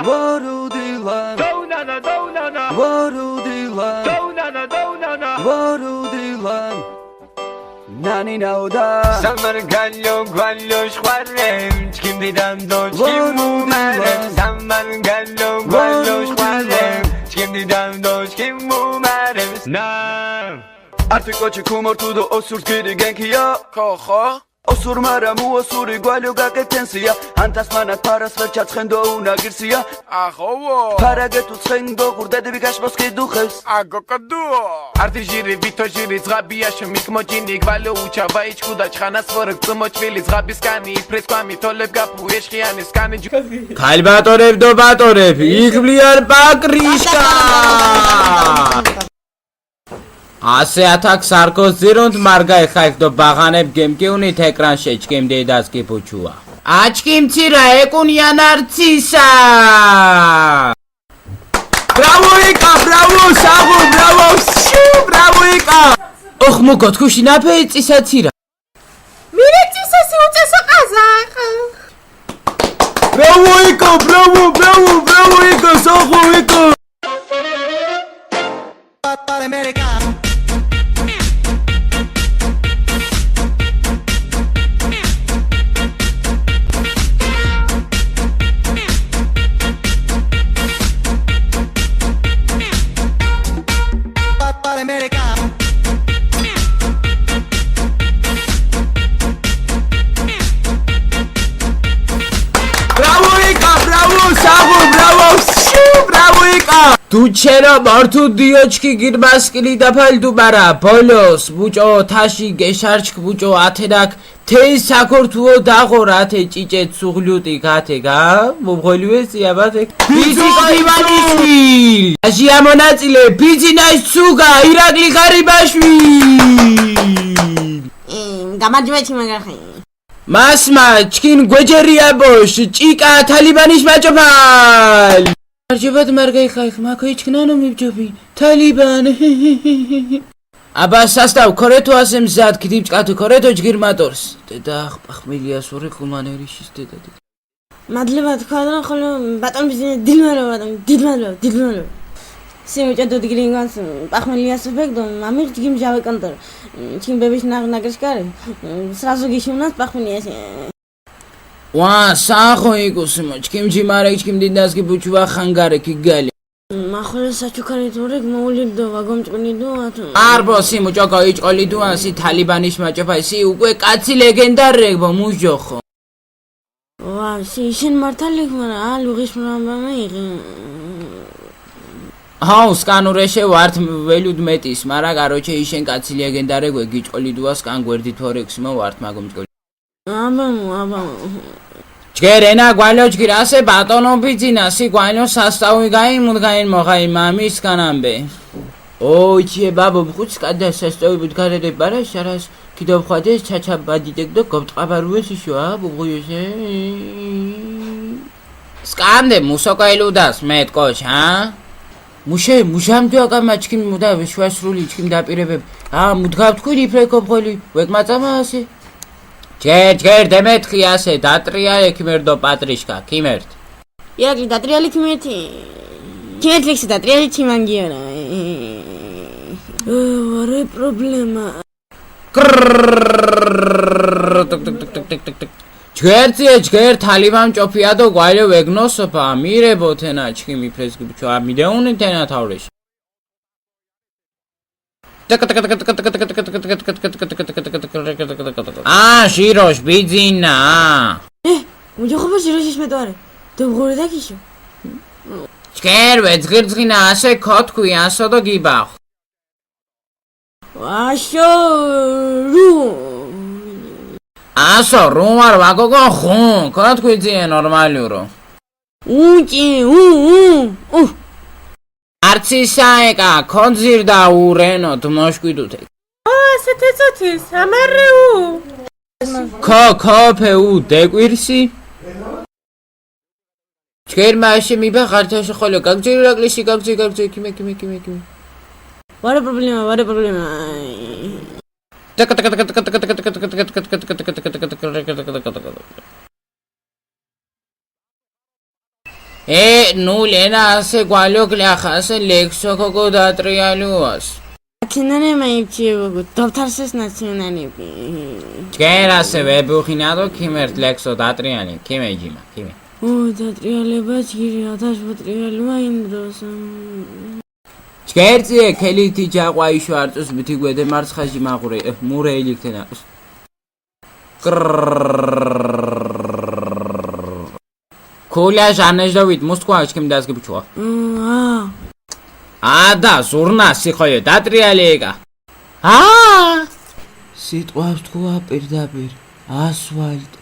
Varudilan Varudilan Varudilan Nani nauda Samar gallo gallo shwarem Chkim didam do chkim umarem Samar gallo gallo shwarem Chkim didam do chkim umarem Nam Arti kochi kumar tu do osur giri genkiya Kho Osur maramu osuri gwalyo gaketensiya Antas manak paras vercha tchendo una girsiya Ahowo Parage tu tchendo gurdedi bigash boski dukhevs Ago kaduo Arti jiri vito jiri zgabia shemik mojini Gwalyo ucha vaichku da chkhanas vorek tsumochvili Zgabis kani preskwami toleb gapu eshkiani skani Kalbatoreb do batoreb Iqbliar bakrishka Ase atak sarkos zirund margai khayf do baghaneb gemkeunit ekranshi chkim dedas ki puchua Achkim tsira ekunian artsisa Bravo Ika bravo sagu bravo bravo Ika Okh mukot kushina pe tsisa tsira Mire tsisa si uceso qazaq Bravo Ika bravo Ika sagu Ika Tu chero bartu diochki girbaskili da paldu bara bolos bucho tashi gesharchk bucho atedak te sakortuo dagorate ჭიჭე ცუღლუტი გათეგა მომღოლიეს იაბათე ფიზიკა ივანიშვილ აშია მონაწილე ფიზინას ცუგა ირაკლი ღარიბაშვილი გამარჯვეთი მაგახი მასმა ჩკინ გვეჯერია ბოშ ჭიკა თალიბანის მაჭოფალ Arjibat margai khayk mako ichknano mibjobi Taliban Aba sastav koreto asem zad kidib chqatu koreto jgirmators Deda akhpaqmilias uri qumanerishis deda Madleba tkadra kholo baton bizine dilmalo Semi chado digringans akhmilias fekdo amir jgim jave kantor Chkim bebish nagrishkare Srazu gishunat akhmilias Ვა სახო იკუსიმო ჩკიმჯი მარე ჩკიმდი დასკი ბუჩვა ხანგარე კიგალი მახოლე საჩუქარი თორე მოულიდო ვაგომჭყნიდო ათო არბო სიმუ ჭოკო იჭყოლიდო ასი თალიბანის მაჭოფა ისი უკვე კაცი ლეგენდარებო მუჟოხო ვა შენ მართალი ხმარა ალუღის მრამბამე იღე აუ სკანურეშე ვართ ველუდ მეტის მარა კაროჩე იშენ კაცი ლეგენდარეგვე გიჭყოლიდოა სკან გვერდი თორექსმო ვართ მაგომჭყოლი აბა Čgerena gwalyochkir ase batono bizina si gwalyo sastavi gain mudgain mogai mamis kanambe Oy chie babo bkhut skada sastavi budgarede bara sharas kidob khades chacha badidek do gobtqabarues isho a buguyose Skande musoqailudas metkoch ha Mushamdu akama chkim muda vishwasruli chkim dapirebeb a mudgav tkuni prekobqoli vekmatsama ase Ჯერ დემეთხი ასე დატრიალე ქიმერდო პატრიშკა ქიმერთ იაკლი დატრიალი ქიმეთი ქიმეთლექსი დატრიალი ჩიმანგიანა ვარე პრობლემა ჯერ თალიბან ჭოფია დო გვაილე ვეგნოსოფა მირებოთენა ჩქიმი ფრესკი ბჩო ამიდეუნი თენა თავრეში შიროშ ბიძინა უჯახობა შიროშის მეტვარე დობღური დაკიშო ჯერ ვეძღირძღინა ასე ქოთქვი ასო და გიბახ ვაშო ru ასო რომ არ ვაგოგო ხუნ ქოთქვი ძიე ნორმალიურო უჭი არცისაეკა კონძირდა ურენო თმოშკვიდუთე სეთეცოთის ამარეუ ქოფეუ დეკვირსი ჯერ მაშე მიბა ხართაში ხოლო გაგჯირაკლისი გაგჯი კიმე ვარე პრობლემა ნუ ლენა ასე გვალოგლახა ასე ლექსო ქოკო დატრიალუას ათინანე მაიჩიებო დოფთარსეს ნაციონალები ჯგერ ასე ვებუხინადო ქიმერტ ლექსო დატრიალი ქიმეჯიმა ქიმე ო დატრიალება ჯგირი ათაშბოტრიალუა იმდროს ჯგერწიე ქელითი ჯაყვა იშვარწუს მითი გვედე მარცხაჟი მაღურე მურე ილიქთენა ქოლა ჟანეჟდოვით მოსკოვაშ ქიმ დაზგებჩუა და ზურნა სიხოე დატრიალეეგა სიტყვავს თქვა პირდაპირ ასვალტ